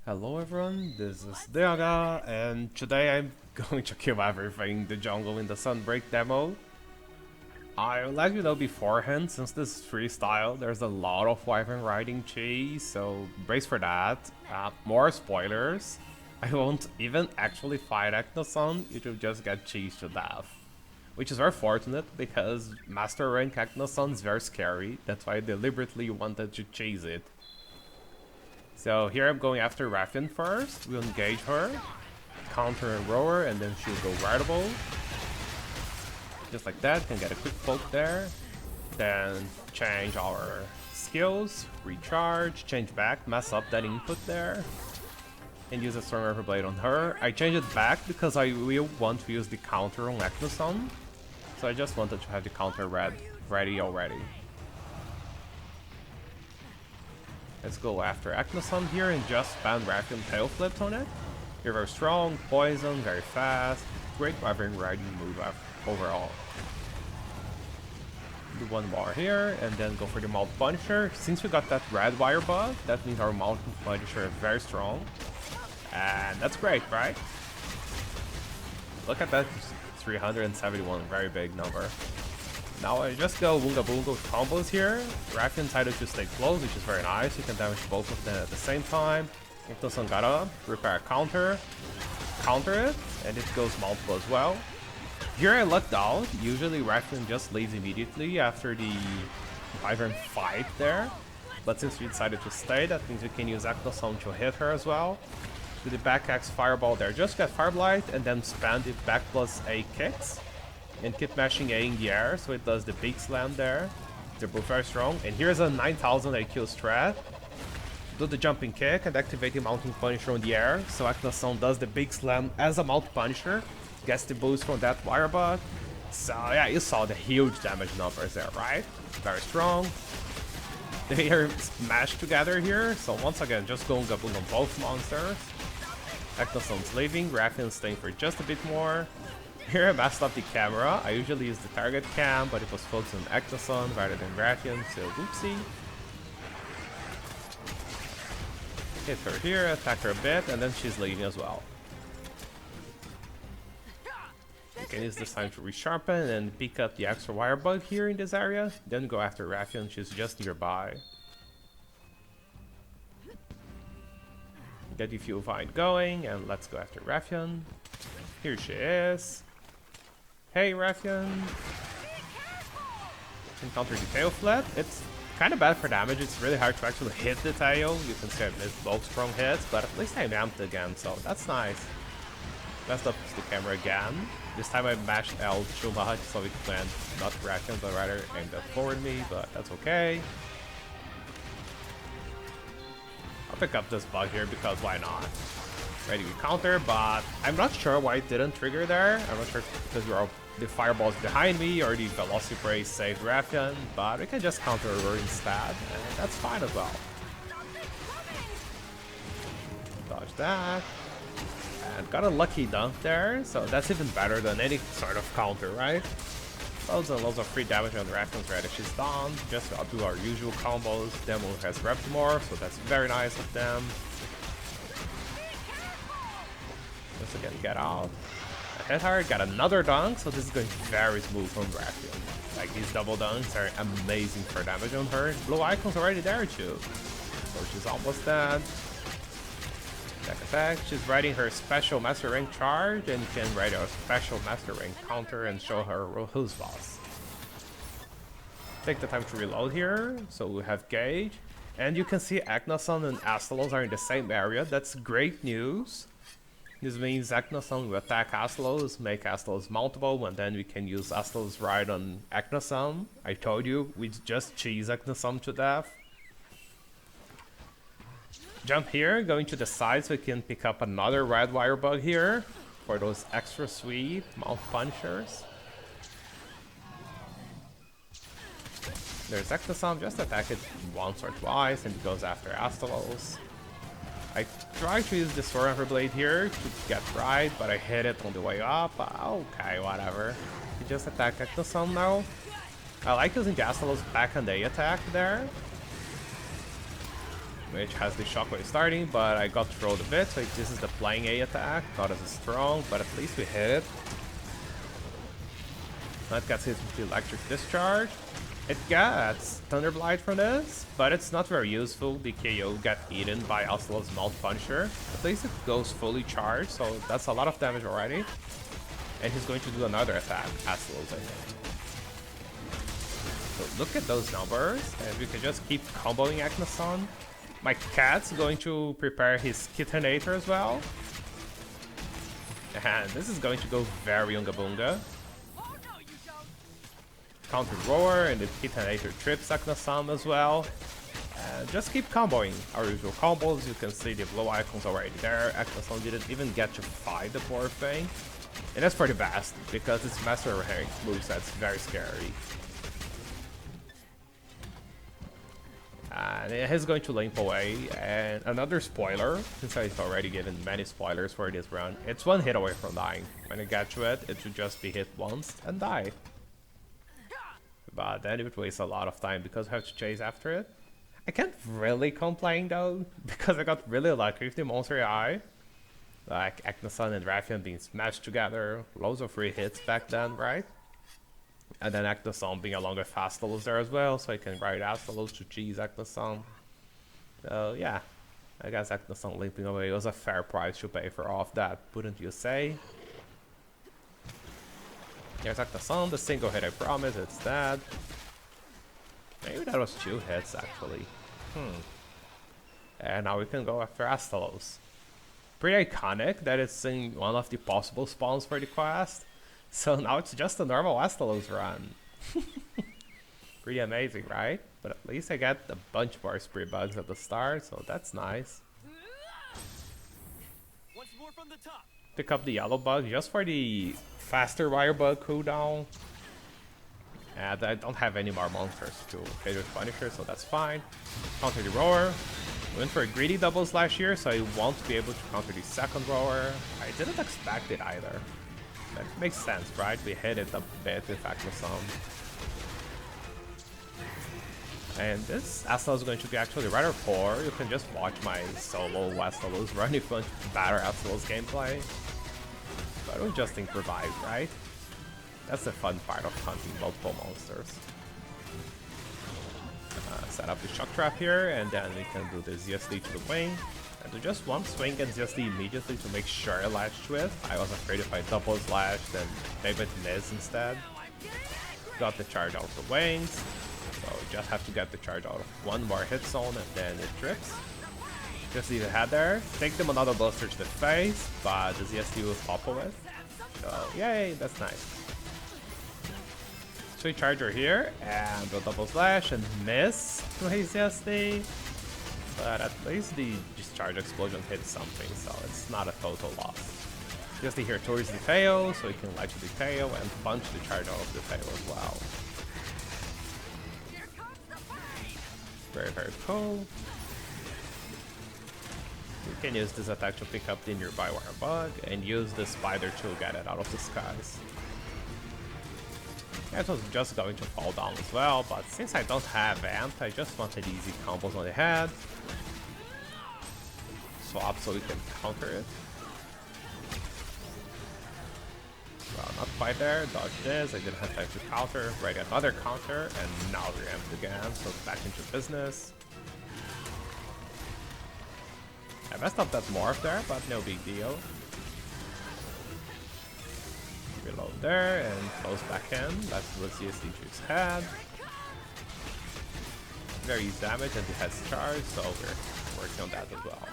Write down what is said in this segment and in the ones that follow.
Hello everyone, this is Deaga, and today I'm going to kill everything in the jungle in the Sunbreak demo. I'll let you know beforehand, since this is freestyle, there's a lot of wyvern riding cheese, so brace for that. More spoilers. I won't even actually fight Aknosom, it will just get cheese to death. Which is very fortunate, because Master Rank Aknosom is very scary, that's why I deliberately wanted to chase it. So here I'm going after Rathian first. We'll engage her, counter and roar, and then she'll go rideable. Just like that, can get a quick poke there. Then change our skills, recharge, change back, mess up that input there. And use a Storm Reaper Blade on her. I changed it back because I will want to use the counter on Aknosom. So I just wanted to have the counter ready already. Let's go after Aknosom here and just spam Rathian tail flips on it. You're very strong, poison, very fast, great wyvern riding move overall. Do one more here and then go for the Mount Punisher. Since we got that red wire buff, that means our Mountain Punisher is very strong. And that's great, right? Look at that 371, very big number. Now I just go Woonga Boonga with combos here. Rathian decided to stay close, which is very nice. You can damage both of them at the same time. Aknosom got up, prepare a counter it, and it goes multiple as well. Here I lucked out. Usually Rathian just leaves immediately after the wyvern fight there. But since we decided to stay, that means we can use Aknosom to hit her as well. Do the back axe fireball there. Just get Fire Blight and then spam the back plus A kicks. And keep mashing A in the air, so it does the big slam there. They're both very strong. And here's a 9000 AQ strat. Do the jumping kick and activate the Mountain Punisher on the air. So Aknosom does the big slam as a Mount Punisher. Gets the boost from that wire bug. So yeah, you saw the huge damage numbers there, right? Very strong. They are smashed together here. So once again, just going Gaboon on both monsters. Aknosom's leaving, Rathian's staying for just a bit more. Here I messed up the camera. I usually use the target cam, but it was focused on Aknosom rather than Rathian, so oopsie. Hit her here, attack her a bit, and then she's leaving as well. You can use this time to resharpen and pick up the extra wire bug here in this area. Then go after Rathian, she's just nearby. Get the fuel fight going, and let's go after Rathian. Here she is. Hey Rathian! Encounter the tail flip. It's kind of bad for damage, it's really hard to actually hit the tail. You can say I missed both strong hits, but at least I amped again, so that's nice. Messed up the camera again. This time I mashed L too much, so it went not Rathian, but rather aimed at forward me, but that's okay. I'll pick up this bug here because why not? Ready to counter, but I'm not sure why it didn't trigger there. I'm not sure if because the fireballs behind me or the Velociprey saved Rathian, but we can just counter her instead, and that's fine as well. Dodge that. And got a lucky dunk there, so that's even better than any sort of counter, right? Loads and loads of free damage on Rathian's Radish is done. Just do our usual combos. Demo has repped more, so that's very nice of them. Just again, get out. I hit her, got another dunk, so this is going very smooth on Rathian. Like, these double dunks are amazing for damage on her. Blue icon's already there too. So she's almost dead. Attack. She's riding her special Master Rank charge, and you can ride a special Master Rank counter and show her who's boss. Take the time to reload here, so we have gauge. And you can see Aknosom and Astalos are in the same area. That's great news. This means Aknosom will attack Astalos, make Astalos mountable, and then we can use Astalos ride on Aknosom. I told you, we just cheese Aknosom to death. Jump here, going to the sides, we can pick up another red wire bug here for those extra sweet Mount Punishers. There's Aknosom, just attack it once or twice and it goes after Astalos. I tried to use the Sword Reaper Blade here to get right, but I hit it on the way up. Okay, whatever. You just attack Aknosom now. I like using the Astalos back and A attack there. which has the shockwave starting, but I got trolled a bit, so this is the flying A attack, not as strong, but at least we hit it. That gets hit with the electric discharge. It gets Thunderblight from this, but it's not very useful. The KO got eaten by Astalos' Melt Puncher. At least it goes fully charged, so that's a lot of damage already. And he's going to do another attack, Astalos, I think. So look at those numbers, and we can just keep comboing Aknosom. My cat's going to prepare his Kitanator as well. And this is going to go very Unga Bunga. Counter Roar, and the Kitanator trips Aknosom as well. And just keep comboing our usual combos. You can see the blue icons already there. Aknosom didn't even get to fight the poor thing. And that's for the best, because its Master Rank moveset's very scary. And he's going to limp away, and another spoiler, since I've already given many spoilers for this run, it's one hit away from dying. When I get to it, it should just be hit once and die. But then it would waste a lot of time because I have to chase after it. I can't really complain though, because I got really lucky with the monster AI. Like Aknosom and Rathian being smashed together, loads of free hits back then, right? And then Aknosom being along with Astalos there as well, so I can ride Astalos to cheese Aknosom. So yeah, I guess Aknosom limping away was a fair price to pay for all of that, wouldn't you say? Here's Aknosom, the single hit I promise, it's dead. Maybe that was 2 hits actually. And now we can go after Astalos. Pretty iconic that it's in one of the possible spawns for the quest. So now it's just a normal Astalos run. Pretty amazing, right? But at least I get a bunch more spree bugs at the start, so that's nice. Once more from the top. Pick up the yellow bug just for the faster wire bug cooldown. And I don't have any more monsters to hit with Punisher, so that's fine. Counter the roar. Went for a greedy double slash here, so I won't be able to counter the second roar. I didn't expect it either. That makes sense, right? We hit it a bit with Aknosom. And this Astalos is going to be actually rather poor. You can just watch my solo Astalos run if you want better Astalos gameplay. But we'll just improvise, right? That's the fun part of hunting multiple monsters. Set up the shock trap here, and then we can do the ZSD to the wing. And do just one swing and ZSD immediately to make sure I latch to it. I was afraid if I double slash, then maybe it miss instead. Got the charge out of the wings. So just have to get the charge out of one more hit zone and then it trips. Just leave the head there. Take them another buster to the face, but the ZSD will pop with. So yay, that's nice. Sweet charger here, and the double slash and miss to his ZSD. But at least the discharge explosion hit something, so it's not a total loss. Just here towards the tail, so he can latch the tail and punch the charge out of the tail as well. Very, very cool. You can use this attack to pick up the nearby wire bug, and use the spider to get it out of the skies. It was just going to fall down as well, but since I don't have Amp, I just wanted easy combos on the head. Swap so we can counter it. Well, not quite there. Dodge this. I didn't have time to counter. Ready another counter, and now we're amped again, so back into business. I messed up that morph there, but no big deal. Reload there and close back in. That's what CSD to his head. Very easy damage and the head's charged, so we're working on that as well.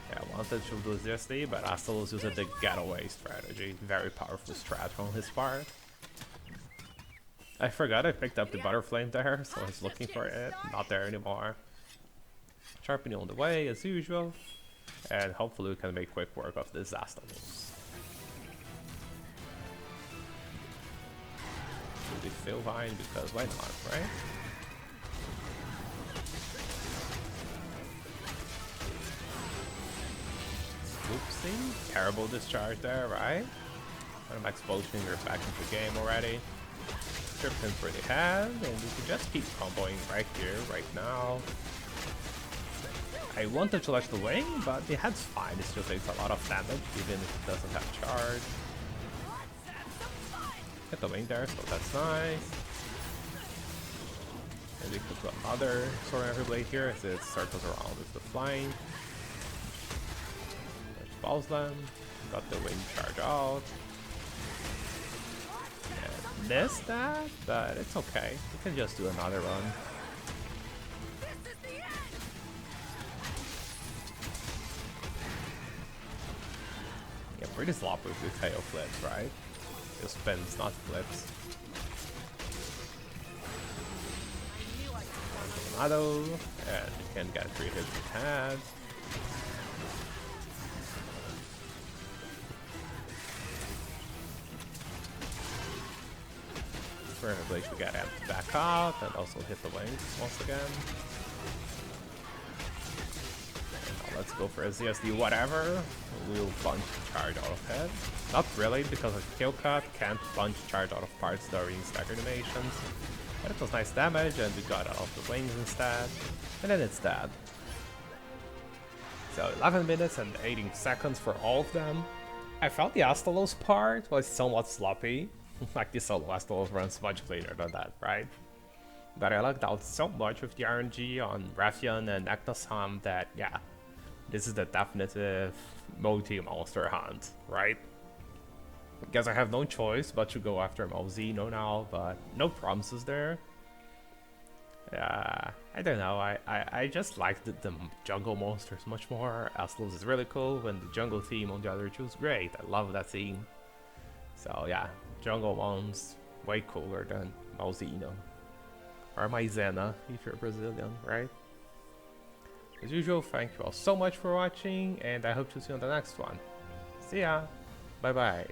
Yeah, I wanted to do CSD, but Astalos used the getaway strategy. Very powerful strat on his part. I forgot I picked up the Butterflame there, so I was looking for it. Not there anymore. Sharpening on the way as usual, and hopefully we can make quick work of this Astalos. Do the Philvine because why not, right? Oopsie, terrible discharge there, right? And I'm explosion, you're back into the game already. extra pin for the head, and we can just keep comboing right here, right now. I wanted to launch the wing, but the head's fine. It still takes a lot of damage, even if it doesn't have charge. Hit the wing there, so that's nice. And we could do another sword and every blade here as it circles around with the flying. There's balls them. Got the wing charge out. And missed that, but it's okay. We can just do another run. Yeah, pretty sloppy with the tail flips, right? Just spins, not flips. Tornado, and you can get 3 hits with head. For a blade, we gotta back out and also hit the wings once again. And now let's go for a ZSD whatever. We'll bunch charge out of head. Not really, because a kill cut can't bunch charge out of parts during stack animations. But it was nice damage, and we got out of the wings instead. And then it's dead. So 11 minutes and 18 seconds for all of them. I felt the Astalos part was somewhat sloppy. Like the solo Astalos runs much cleaner than that, right? But I lucked out so much with the RNG on Rathian and Aknosom that, yeah, this is the definitive multi-monster hunt, right? Guess I have no choice but to go after Mozino now, but no promises there. I don't know, I just like the jungle monsters much more. Astalos is really cool, and the jungle theme on the other two is great. I love that theme. So yeah, jungle one's way cooler than Mozino. Or Maizena, if you're Brazilian, right? As usual, thank you all so much for watching, and I hope to see you on the next one. See ya! Bye bye!